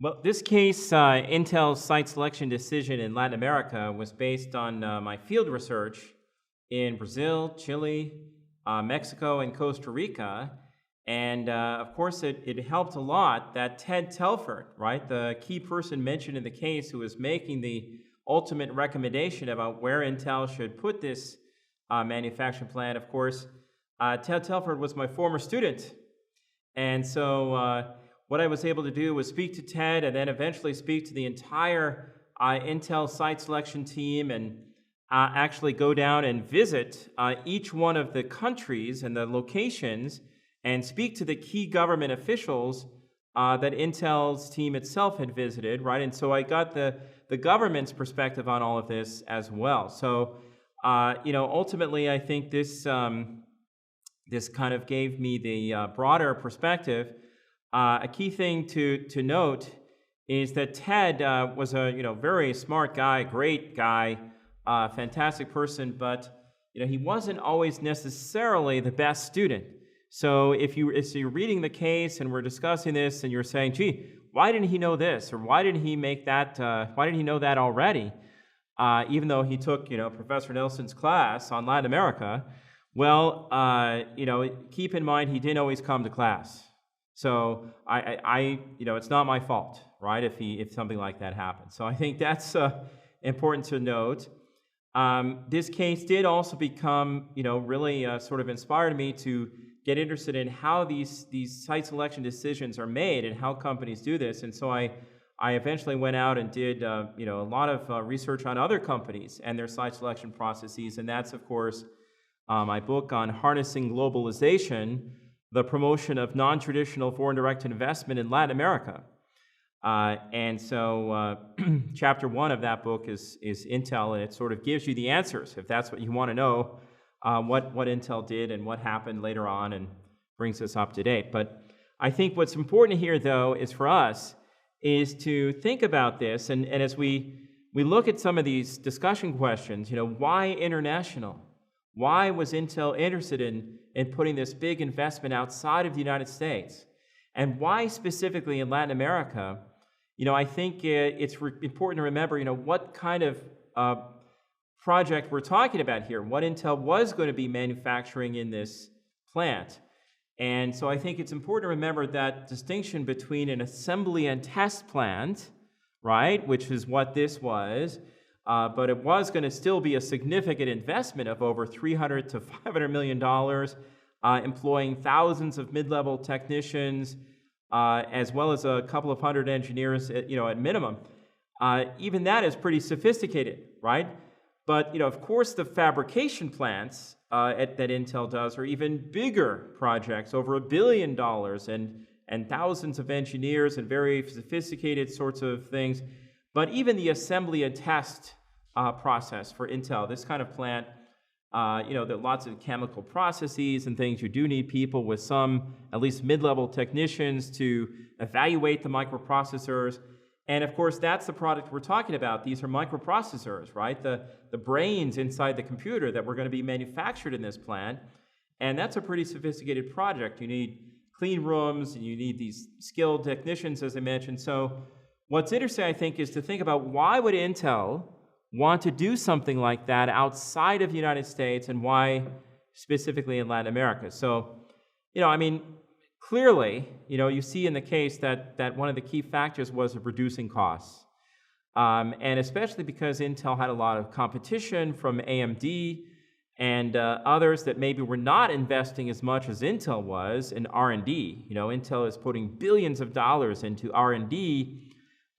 Well, this case, Intel's site selection decision in Latin America, was based on my field research in Brazil, Chile, Mexico, and Costa Rica. And of course, it helped a lot that Ted Telford, right, the key person mentioned in the case who was making the ultimate recommendation about where Intel should put this manufacturing plant, of course, Ted Telford was my former student. And so what I was able to do was speak to Ted and then eventually speak to the entire Intel site selection team and actually go down and visit each one of the countries and the locations and speak to the key government officials that Intel's team itself had visited, right? And so I got the government's perspective on all of this as well. So, ultimately, I think this this kind of gave me the broader perspective. A key thing to note is that Ted was a very smart guy, great guy, fantastic person, but he wasn't always necessarily the best student. So if you're reading the case and we're discussing this and you're saying, "Gee, why didn't he know this?" or "Why didn't he make that? Why didn't he know that already?" Even though he took Professor Nelson's class on Latin America. Well, keep in mind he didn't always come to class. So it's not my fault, right? If something like that happens. So I think that's important to note. This case did also become, really sort of inspired me to get interested in how these site selection decisions are made and how companies do this. And so I eventually went out and did, a lot of research on other companies and their site selection processes. And that's, of course, my book on harnessing globalization, the promotion of non-traditional foreign direct investment in Latin America. And so chapter 1 of that book is Intel, and it sort of gives you the answers, if that's what you want to know, what Intel did and what happened later on, and brings us up to date. But I think what's important here, though, is for us is to think about this, and as we look at some of these discussion questions, why international? Why was Intel interested in putting this big investment outside of the United States? And why specifically in Latin America? I think it's important to remember, what kind of project we're talking about here, what Intel was going to be manufacturing in this plant. And so I think it's important to remember that distinction between an assembly and test plant, right, which is what this was, but it was going to still be a significant investment of over $300 to $500 million, employing thousands of mid-level technicians, as well as a couple of hundred engineers, at minimum. Even that is pretty sophisticated, right? But, of course, the fabrication plants that Intel does are even bigger projects, over $1 billion, and thousands of engineers and very sophisticated sorts of things. But even the assembly and test process for Intel, this kind of plant, there are lots of chemical processes and things. You do need people with some, at least mid-level technicians to evaluate the microprocessors. And of course, that's the product we're talking about. These are microprocessors, right? The brains inside the computer that were going to be manufactured in this plant. And that's a pretty sophisticated project. You need clean rooms, and you need these skilled technicians, as I mentioned. So what's interesting, I think, is to think about why would Intel want to do something like that outside of the United States, and why specifically in Latin America. So, clearly, you see in the case that one of the key factors was of reducing costs. And especially because Intel had a lot of competition from AMD and others that maybe were not investing as much as Intel was in R&D. Intel is putting billions of dollars into R&D,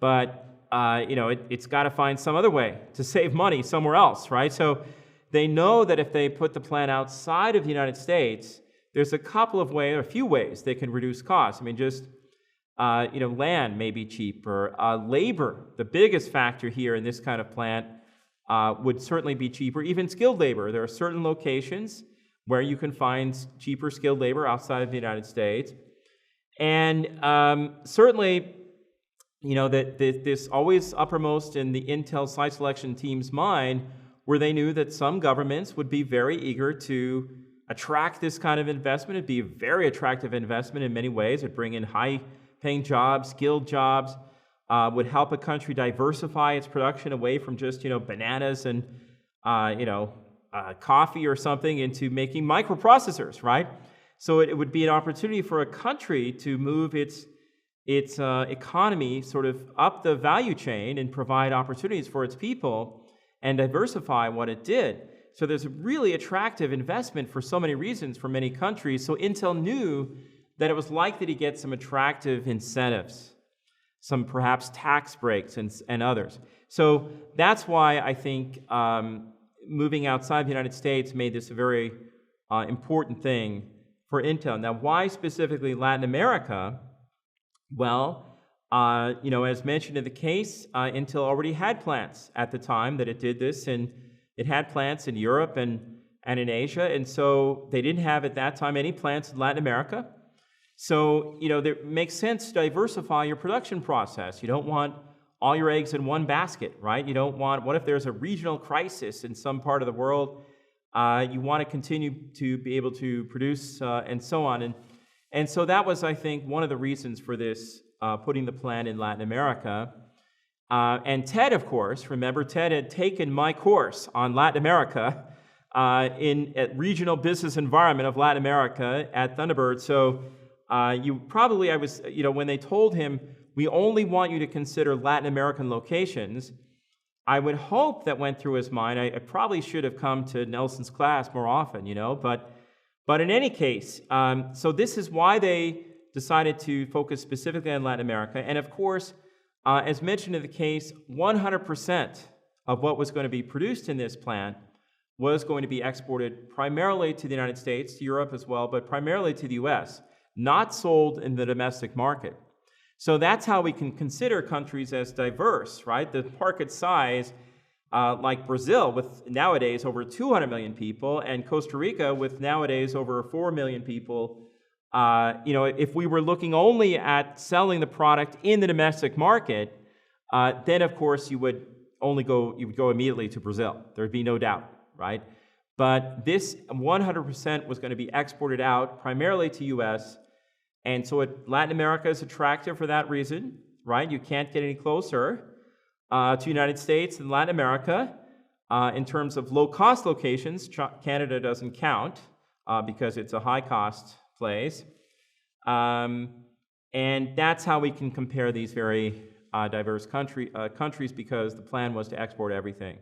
but it's got to find some other way to save money somewhere else, right? So they know that if they put the plant outside of the United States, there's a few ways they can reduce costs. Land may be cheaper. Labor, the biggest factor here in this kind of plant, would certainly be cheaper. Even skilled labor. There are certain locations where you can find cheaper skilled labor outside of the United States. And certainly, that this always uppermost in the Intel site selection team's mind, where they knew that some governments would be very eager to attract this kind of investment. It'd be a very attractive investment in many ways. It'd bring in high-paying jobs, skilled jobs. would help a country diversify its production away from just, bananas and, coffee or something into making microprocessors, right? So it would be an opportunity for a country to move its economy sort of up the value chain and provide opportunities for its people and diversify what it did. So there's a really attractive investment for so many reasons for many countries. So Intel knew that it was likely to get some attractive incentives, some perhaps tax breaks and others. So that's why I think moving outside the United States made this a very important thing for Intel. Now, why specifically Latin America? Well, as mentioned in the case, Intel already had plants at the time that it did this, and it had plants in Europe and in Asia, and so they didn't have at that time any plants in Latin America. So, it makes sense to diversify your production process. You don't want all your eggs in one basket, right? You don't want, what if there's a regional crisis in some part of the world? You want to continue to be able to produce and so on. And so that was, I think, one of the reasons for this, putting the plant in Latin America. And Ted, of course, remember, Ted had taken my course on Latin America at Regional Business Environment of Latin America at Thunderbird. So when they told him, we only want you to consider Latin American locations, I would hope that went through his mind. I probably should have come to Nelson's class more often, but in any case, so this is why they decided to focus specifically on Latin America. And of course, as mentioned in the case, 100% of what was going to be produced in this plant was going to be exported primarily to the United States, to Europe as well, but primarily to the US, not sold in the domestic market. So that's how we can consider countries as diverse, right? The market size, like Brazil, with nowadays over 200 million people, and Costa Rica, with nowadays over 4 million people. If we were looking only at selling the product in the domestic market, then of course you would go immediately to Brazil. There'd be no doubt, right? But this 100% was going to be exported out primarily to US. And so Latin America is attractive for that reason, right? You can't get any closer to the United States than Latin America. In terms of low-cost locations, Canada doesn't count because it's a high-cost place. And that's how we can compare these very diverse countries, because the plan was to export everything.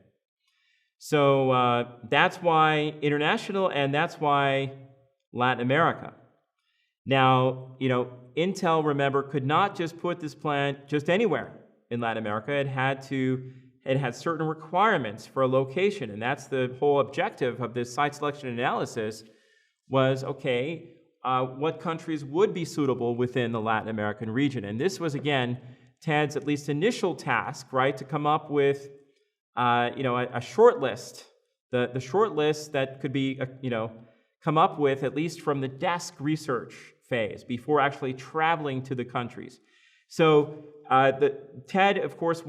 So that's why international, and that's why Latin America. Now, Intel, remember, could not just put this plant just anywhere in Latin America. It had certain requirements for a location, and that's the whole objective of this site selection analysis was, okay, what countries would be suitable within the Latin American region? And this was, again, Ted's at least initial task, right, to come up with, a short list, the short list that could be, come up with at least from the desk research phase before actually traveling to the countries. So Ted, of course,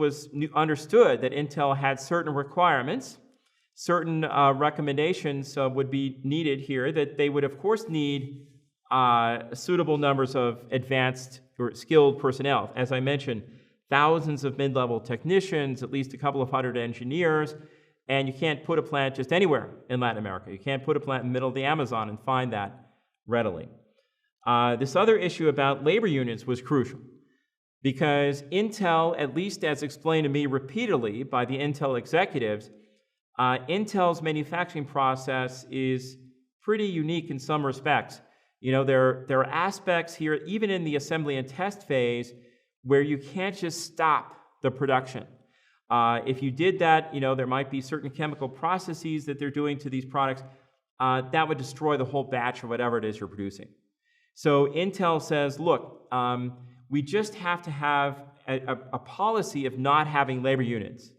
understood that Intel had certain requirements, certain recommendations would be needed here, that they would, of course, need suitable numbers of advanced or skilled personnel. As I mentioned, thousands of mid-level technicians, at least a couple of hundred engineers, and you can't put a plant just anywhere in Latin America. You can't put a plant in the middle of the Amazon and find that readily. This other issue about labor unions was crucial, because Intel, at least as explained to me repeatedly by the Intel executives, Intel's manufacturing process is pretty unique in some respects. There are aspects here, even in the assembly and test phase, where you can't just stop the production. If you did that, there might be certain chemical processes that they're doing to these products that would destroy the whole batch or whatever it is you're producing. So Intel says, look, we just have to have a policy of not having labor unions.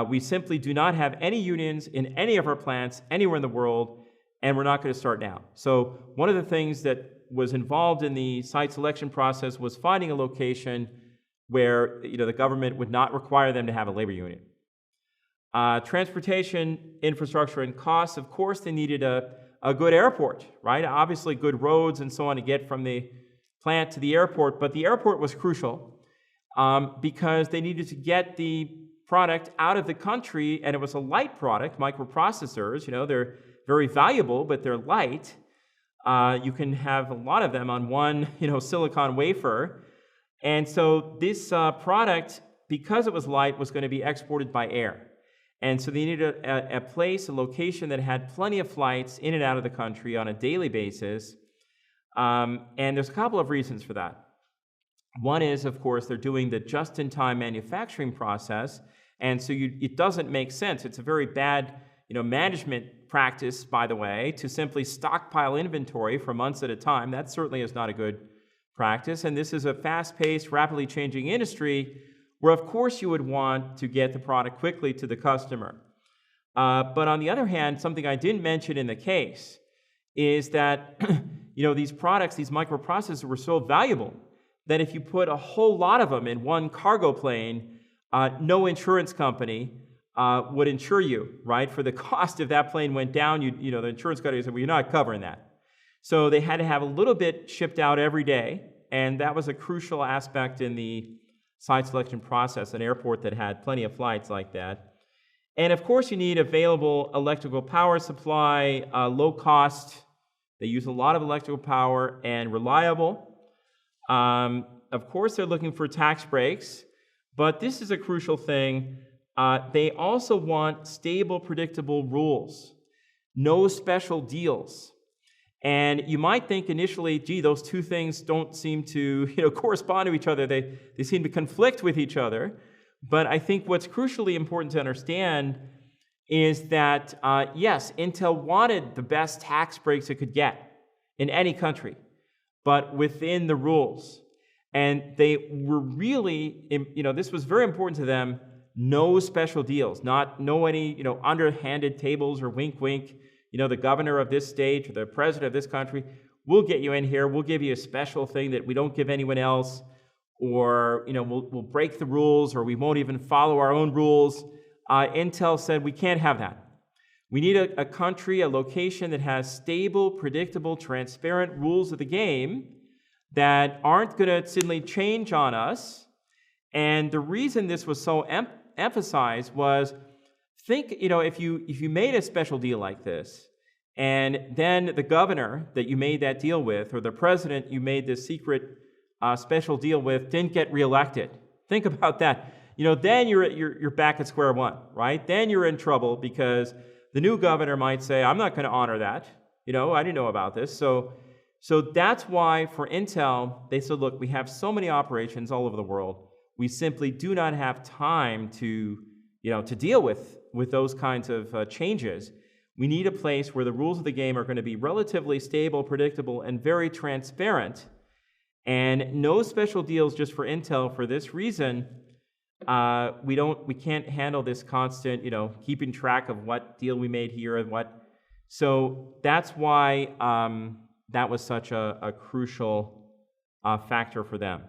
We simply do not have any unions in any of our plants anywhere in the world, and we're not going to start now. So one of the things that was involved in the site selection process was finding a location where the government would not require them to have a labor union. Transportation, infrastructure, and costs, of course, they needed a good airport, right? Obviously good roads and so on to get from the plant to the airport, but the airport was crucial. because they needed to get the product out of the country, and it was a light product. Microprocessors, they're very valuable, but they're light. You can have a lot of them on one, silicon wafer. And so this product, because it was light, was going to be exported by air. And so they needed a place, a location that had plenty of flights in and out of the country on a daily basis. And there's a couple of reasons for that. One is, of course, they're doing the just-in-time manufacturing process, and so it doesn't make sense. It's a very bad, management practice, by the way, to simply stockpile inventory for months at a time. That certainly is not a good practice, and this is a fast-paced, rapidly changing industry where, of course, you would want to get the product quickly to the customer. But on the other hand, something I didn't mention in the case is that, these products, these microprocessors were so valuable that if you put a whole lot of them in one cargo plane, no insurance company would insure you, right? For the cost if that plane went down, the insurance company said, well, you're not covering that. So they had to have a little bit shipped out every day, and that was a crucial aspect in the site selection process, an airport that had plenty of flights like that. And of course, you need available electrical power supply, low cost. They use a lot of electrical power, and reliable. Of course, they're looking for tax breaks, but this is a crucial thing. They also want stable, predictable rules, no special deals. And you might think initially, gee, those two things don't seem to correspond to each other. They seem to conflict with each other. But I think what's crucially important to understand is that, yes, Intel wanted the best tax breaks it could get in any country, but within the rules. And they were really, this was very important to them, no special deals, no any, underhanded tables or wink, wink. The governor of this state or the president of this country, we'll get you in here, we'll give you a special thing that we don't give anyone else, or, we'll break the rules, or we won't even follow our own rules. Intel said, we can't have that. We need a country, a location that has stable, predictable, transparent rules of the game that aren't going to suddenly change on us. And the reason this was so emphasized was, think, if you made a special deal like this, and then the governor that you made that deal with, or the president you made this secret special deal with, didn't get reelected. Think about that. Then you're back at square one, right? Then you're in trouble because the new governor might say, I'm not going to honor that. I didn't know about this. So that's why for Intel, they said, look, we have so many operations all over the world. We simply do not have time to deal with those kinds of changes. We need a place where the rules of the game are going to be relatively stable, predictable, and very transparent. And no special deals just for Intel for this reason. We can't handle this constant, keeping track of what deal we made here and what. So that's why that was such a crucial factor for them.